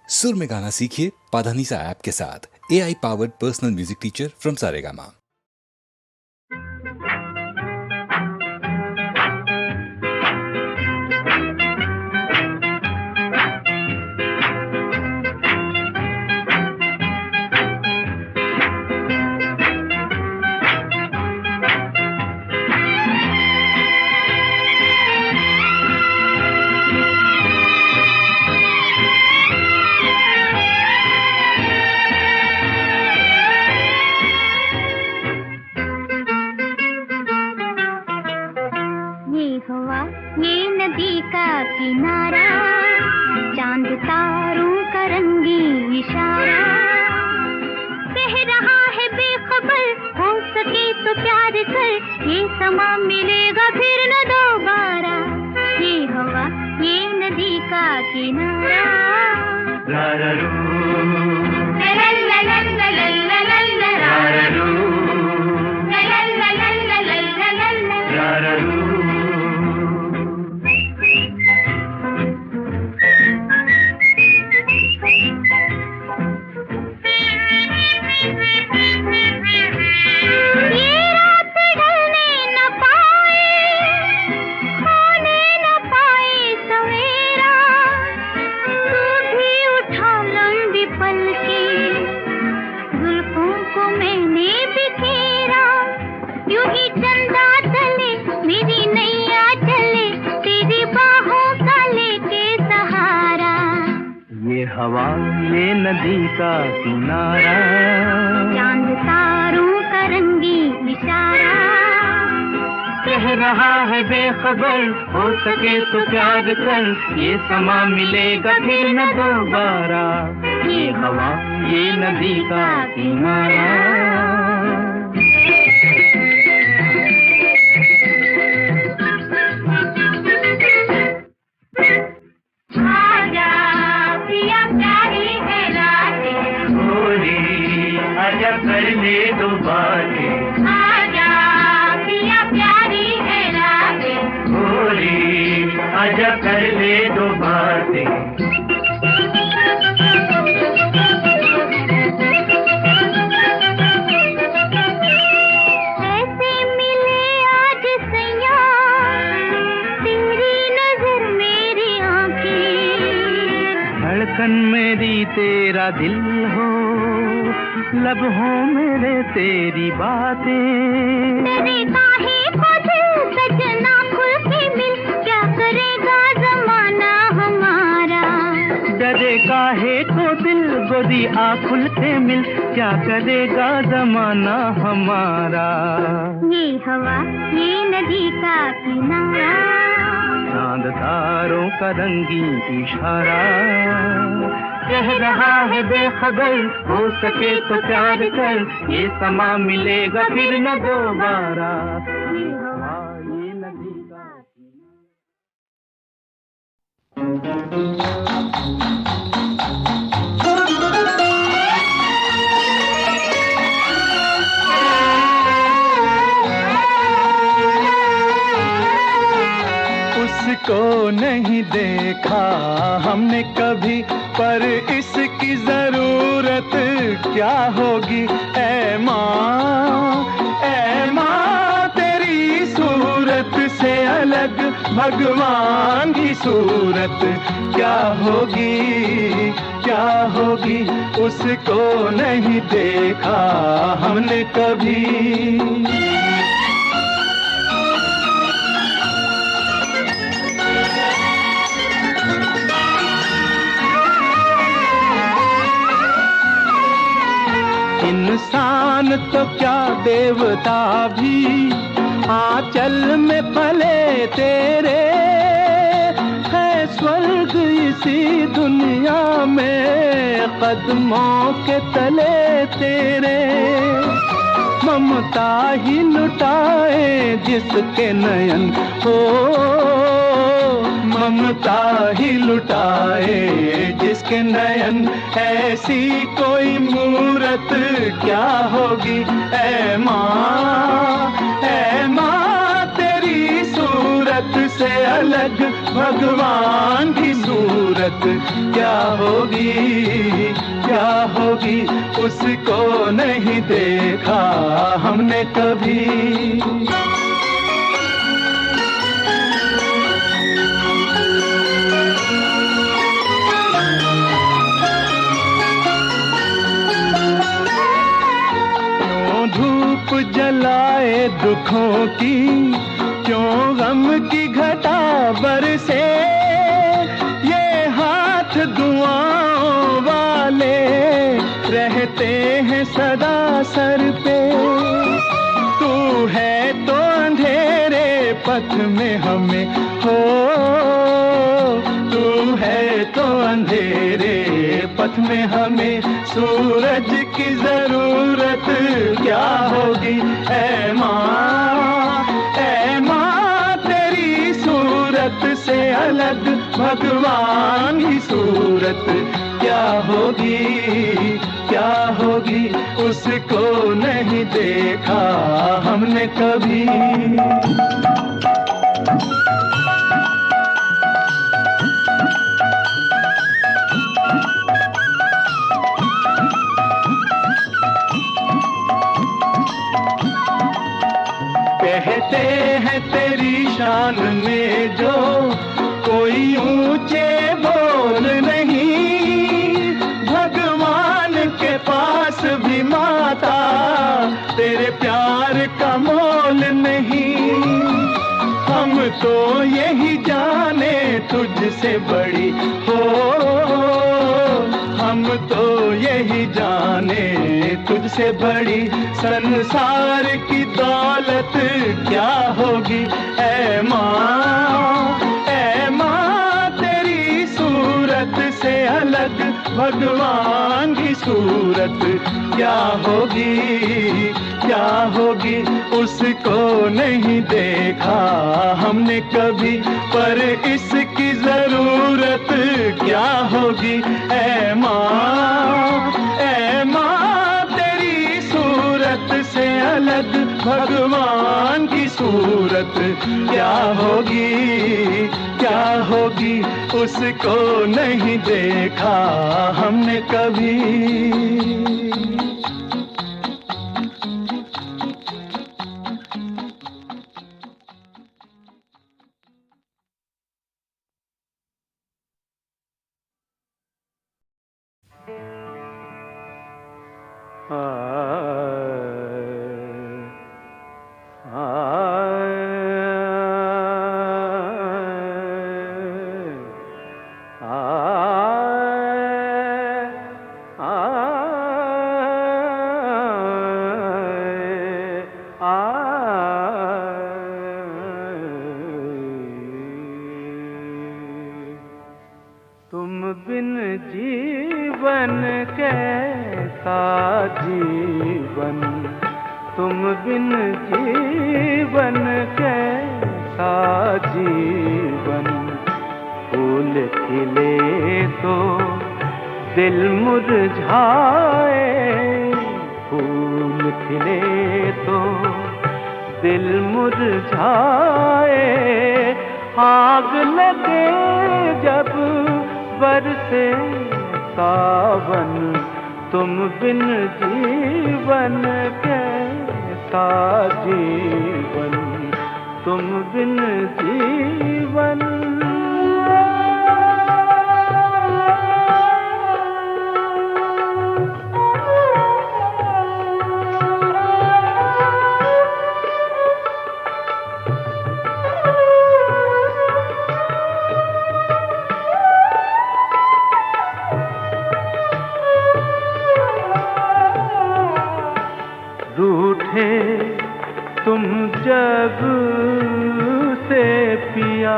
सुर में गाना सीखिए पाधानीसा ऐप के साथ। AI powered personal music teacher from Saregama. किनारा चांद तारों का रंगी इशारा कह रहा है बेखबर हो सके तो प्यार कर ये समा मिलेगा फिर न दोबारा। ये हवा ये नदी का किनारा हवा ये नदी का किनारा चांद तारों का रंगी इशारा कह रहा है बेखबर हो सके तो प्यार कर ये समा मिलेगा फिर न दोबारा। ये हवा ये नदी का किनारा कर ले दो बातें आजा पिया प्यारी है रातें भोली आजा कर ले दो बातें। ऐसे मिले आज सैया तेरी नजर मेरी आंखें धड़कन मेरी तेरा दिल हो लब हो मेरे तेरी बातें। तेरे काहे को दिल सजना खुल के मिल क्या करेगा जमाना हमारा। डरे काहे को दिल गोदी आ खुल के मिल क्या करेगा जमाना हमारा। ये हवा ये नदी का किनारा चांद तारों का रंगी इशारा कह रहा है बेखबर हो सके तो प्यार कर ये समा मिलेगा फिर न दोबारा। ये हवा ये नदी का उसको नहीं देखा हमने कभी पर इसकी जरूरत क्या होगी। ऐ माँ तेरी सूरत से अलग भगवान की सूरत क्या होगी उसको नहीं देखा हमने कभी। इंसान तो क्या देवता भी आंचल में पले तेरे है स्वर्ग इसी दुनिया में कदमों के तले तेरे। ममता ही लुटाए जिसके नयन हो ममता ही लुटाए जिसके नयन ऐसी कोई मूरत क्या होगी। ऐ माँ तेरी सूरत सूरत से अलग भगवान की सूरत क्या होगी, क्या होगी, उसको नहीं देखा हमने कभी। धूप जलाए दुखों की, क्यों गम की घटा बरसे, ये हाथ दुआओं वाले रहते हैं सदा सर पे। तू है तो अंधेरे पथ में हमें हो, तू है तो अंधेरे पथ में हमें सूरज की जरूरत क्या होगी। ऐ माँ तेरी सूरत से अलग भगवान की सूरत क्या होगी, क्या होगी, उसको नहीं देखा हमने कभी। कहते हैं तेरी शान में जो कोई ऊंचे बोल नहीं, भगवान के पास भी माता तेरे प्यार का मोल नहीं। हम तो यही जाने तुझसे बड़ी हो, हम तो यही जाने तुझसे बड़ी संसार की दौलत क्या होगी। ऐ माँ तेरी सूरत से अलग भगवान की सूरत क्या होगी, क्या होगी, उसको नहीं देखा हमने कभी, पर इसकी जरूरत क्या होगी। ऐ माँ तेरी सूरत से अलग भगवान की सूरत क्या होगी, क्या होगी, उसको नहीं देखा हमने कभी। तुम बिन जीवन कैसा जीवन, तुम बिन जीवन कैसा जीवन। फूल खिले तो दिल मुरझाए, फूल खिले तो दिल मुरझाए। आग लगे जब बरसे सावन, तुम बिन जीवन कैसा जीवन, तुम बिन जीवन। रूठे तुम जब से पिया,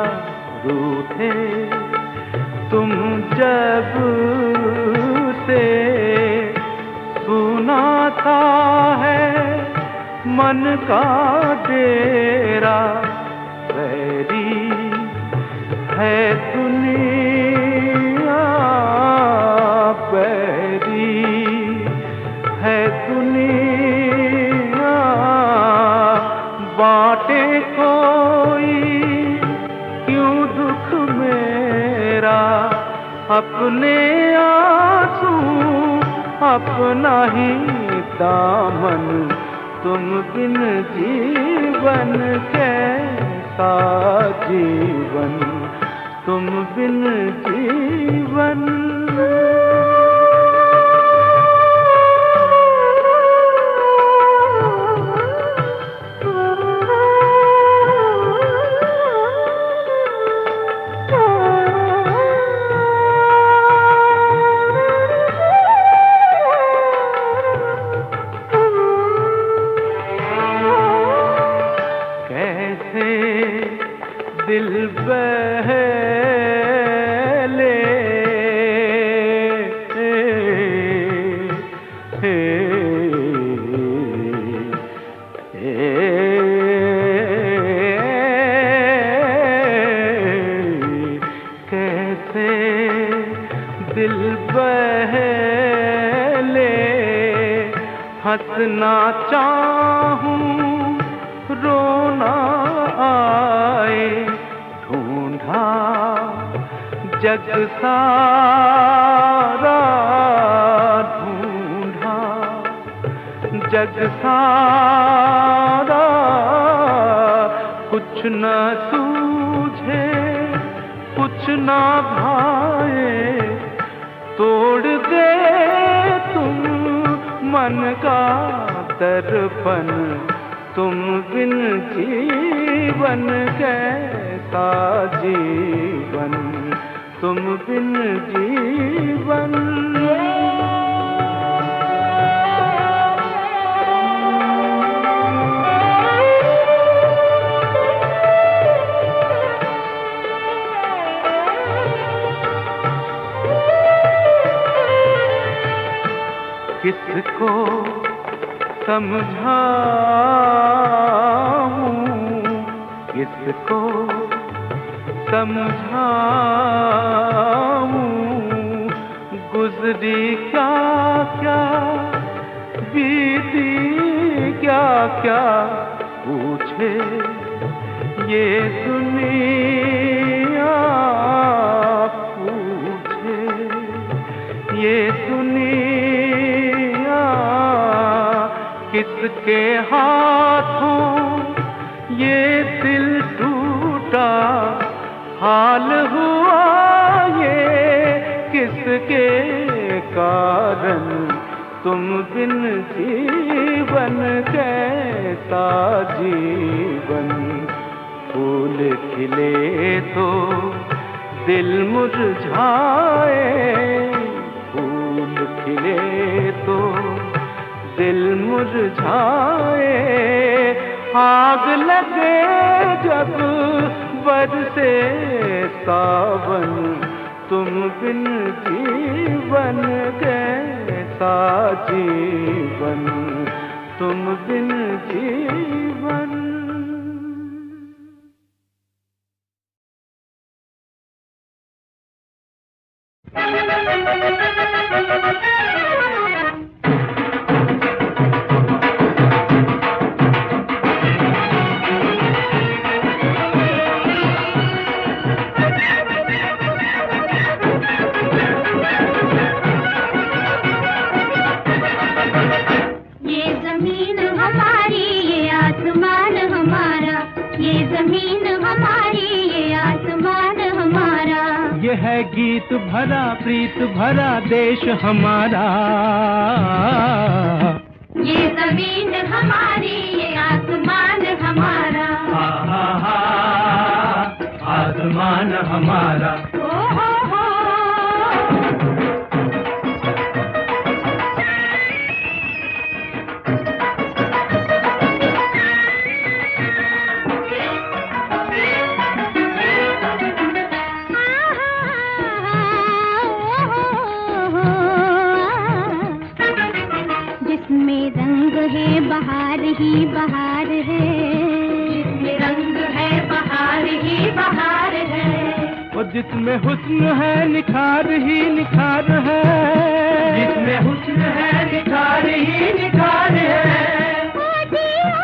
रूठे तुम जब से, सुनाता है मन का डेरा। वैरी है दुनिया, वैरी है दुनिया। बाटे कोई अपने आंसू अपना ही दामन, तुम बिन जीवन कैसा जीवन, तुम बिन जीवन। दिल बहले कैसे दिल बहले, हंसना चाहूं रोना आए, ढूंढा जग सारा, ढूंढा जग सारा, कुछ न सूझे कुछ न भाए, तोड़ दे तुम मन का दर्पण, तुम बिन जीवन कैसा जीवन, तुम बिन जीवन। किसको समझाऊं, किसको समझाऊं, गुजरी क्या क्या बीती क्या क्या, पूछे ये दुनिया, पूछे ये दुनिया, किसके हाथों ये दिल टूटा, हाल हुआ ये किसके कारण, तुम बिन जीवन कैसा जीवन। फूल खिले तो दिल मुरझाए, फूल खिले तो दिल मुरझाए, आग लगे जब बरसे सावन, तुम बिन जीवन कैसा जीवन, तुम बिन जीवन। ये है गीत भरा प्रीत भरा देश हमारा, ये जमीन हमारी ये आसमान हमारा, आसमान हमारा। बहार ही बहार है, जिसमें रंग है बहार ही बहार है, और जिसमें हुस्न है निखार ही निखार है, जिसमें हुस्न है निखार ही निखार है, होती हो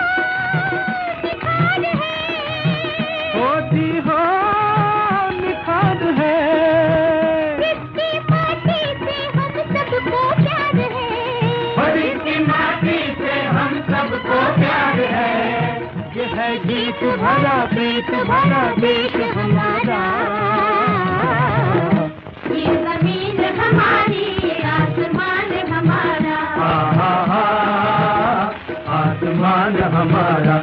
निखार है, निखार है, किसकी गीत भरा प्रीत भरा देश हमारा। ये जमीन हमारी, ये आसमान हमारा। आसमान हमारा।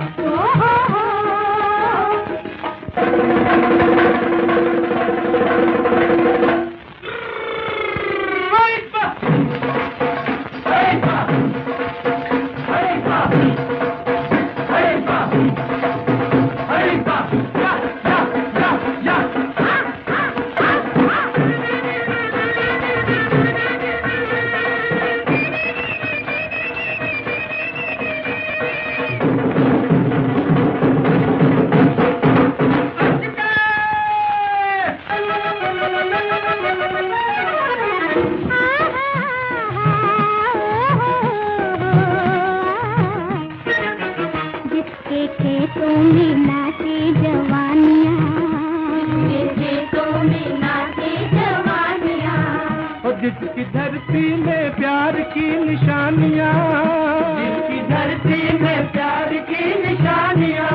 जिसकी धरती में प्यार की निशानियाँ, जिसकी धरती में प्यार की निशानियाँ,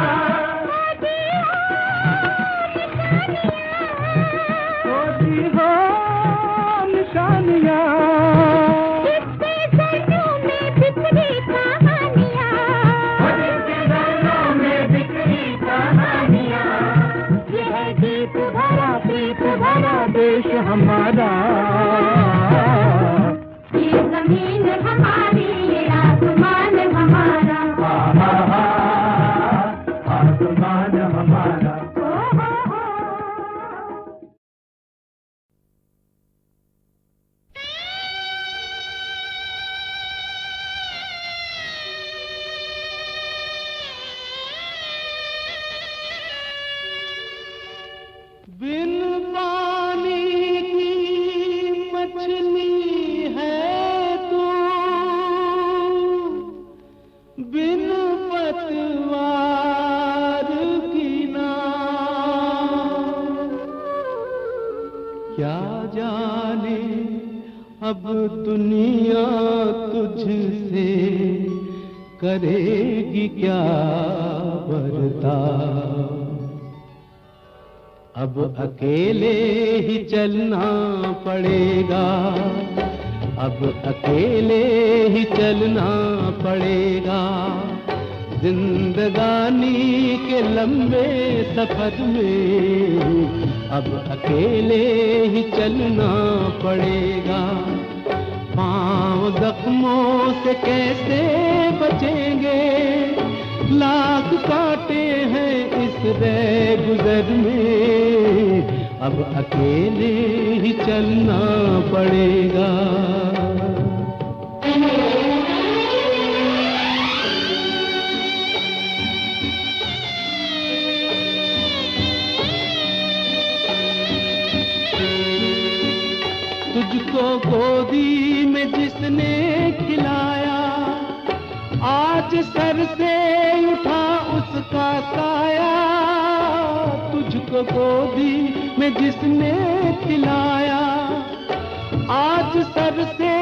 होती हो निशानियाँ, जिसके जन्मों में बिखरी कहानियाँ, जिसके जन्मों में बिखरी कहानियाँ, यह गीत भरा प्रीत भरा देश हमारा। ये जमीन हमारी, ये आसमान हमारा। आसमान हमारा। बिन पानी की मछली है तू, बिन पतवार की नाव। क्या जाने अब दुनिया तुझसे करेगी क्या बर्ताव। अब अकेले ही चलना पड़ेगा, अब अकेले ही चलना पड़ेगा। जिंदगानी के लंबे सफर में अब अकेले ही चलना पड़ेगा। पाँव जख्मों से कैसे बचेंगे, लाख कांटे हैं इस रह गुजर में। अब अकेले ही चलना पड़ेगा। तुझको गोदी में जिसने खिलाया, आज सर से उठा उसका साया। तुझको गोदी में जिसने खिलाया, आज सर से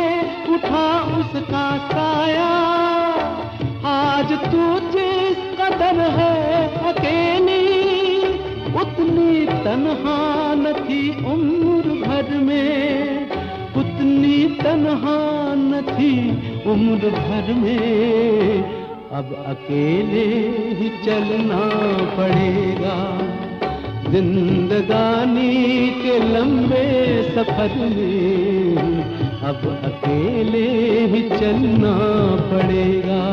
उठा उसका साया। आज तू जिस कदर है अकेली, उतनी तन्हा न थी उम्र भर में, उतनी तन्हा न थी उम्र भर में। अब अकेले ही चलना पड़ेगा, जिंदगानी के लंबे सफर में। अब अकेले ही चलना पड़ेगा।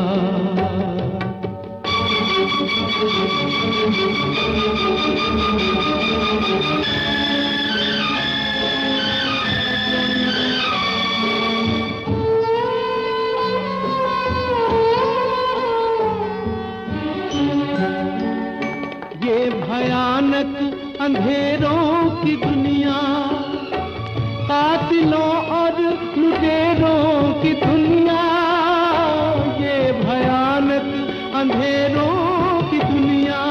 ये भयानक अंधेरों की दुनिया, कातिलों और लुटेरों की दुनिया। ये भयानक अंधेरों की दुनिया,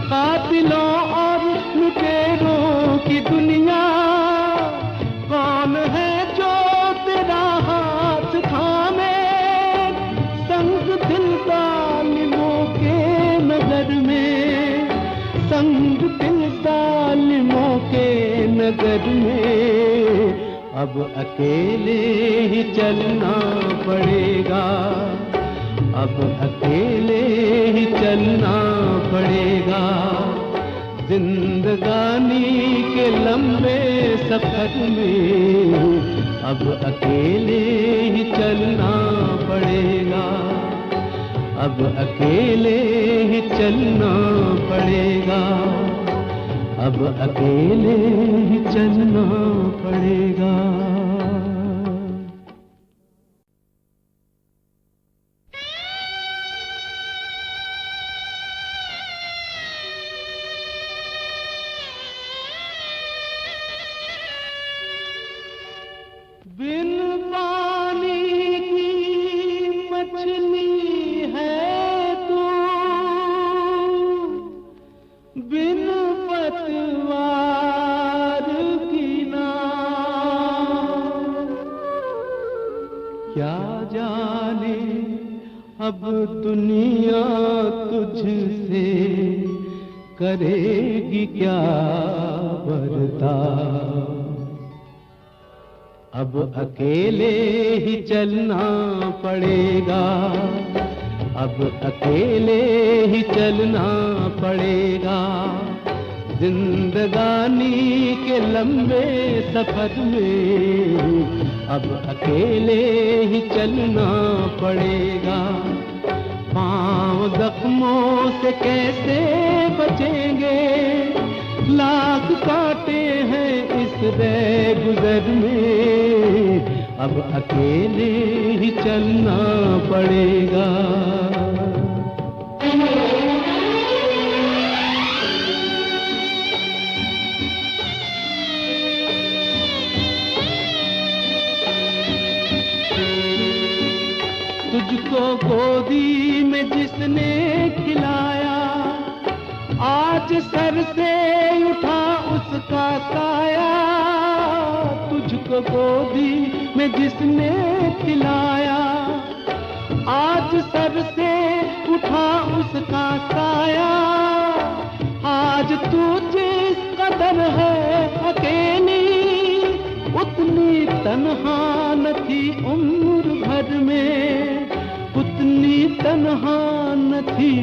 कातिलों और लुटेरों की दुनिया। कौन है जो तेरा हाथ थामे, संग दिल जालिमों के अकेले ही चलना पड़ेगा, अब अकेले ही चलना पड़ेगा। जिंदगानी के लंबे सफर में अब अकेले ही चलना पड़ेगा, अब अकेले ही चलना पड़ेगा, अब अकेले ही चलना पड़ेगा। बिन पानी की मछली है तू, बिन पतवार की नाव। क्या जाने अब दुनिया तुझसे करेगी क्या बर्ताव। अब अकेले ही चलना पड़ेगा, अब अकेले ही चलना पड़ेगा। जिंदगानी के लंबे सफर में अब अकेले ही चलना पड़ेगा। पांव जख्मों से कैसे बचेंगे, लाख कांटे हैं इस गुजर में। अब अकेले ही चलना पड़ेगा। तुझको गोदी में जिसने खिलाया, आज सर से उठा उसका साया। तुझको गोदी में जिसने खिलाया, आज सर से उठा उसका साया। आज तू जिस कदर है अकेली, उतनी तन्हा न थी उम्र भर में, उतनी तन्हा न थी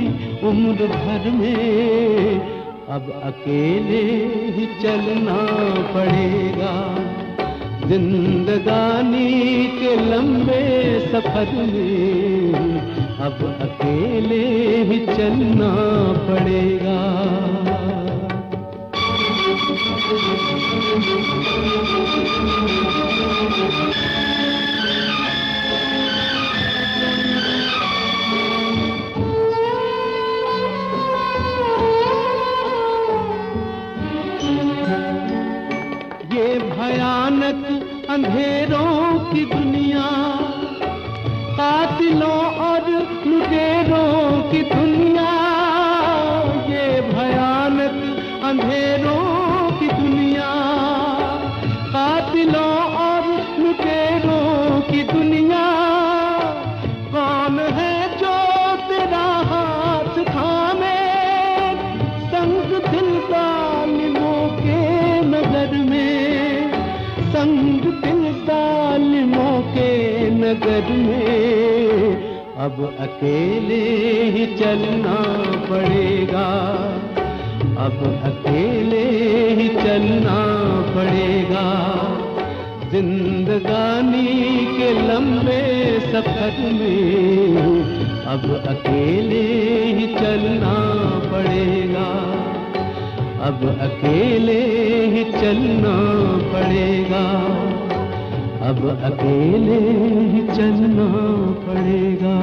उम्र भर में। अब अकेले ही चलना पड़ेगा। जिंदगानी के लंबे सफर में अब अकेले ही चलना पड़ेगा। ये भयानक अंधेरों की दुनिया, कातिलों और लुटेरों की दुनिया। ये भयानक अंधेरों की दुनिया, कातिलों और लुटेरों की दुनिया। कौन है जो तेरा हाथ थामे, संग दिल जालिमों के नगर में, संग दिल जालिमों के नगर में। अब अकेले ही चलना पड़ेगा, अब अकेले ही चलना पड़ेगा। जिंदगानी के लंबे सफर में अब अकेले ही चलना पड़ेगा, अब अकेले ही चलना पड़ेगा, अब अकेले ही चलना पड़ेगा।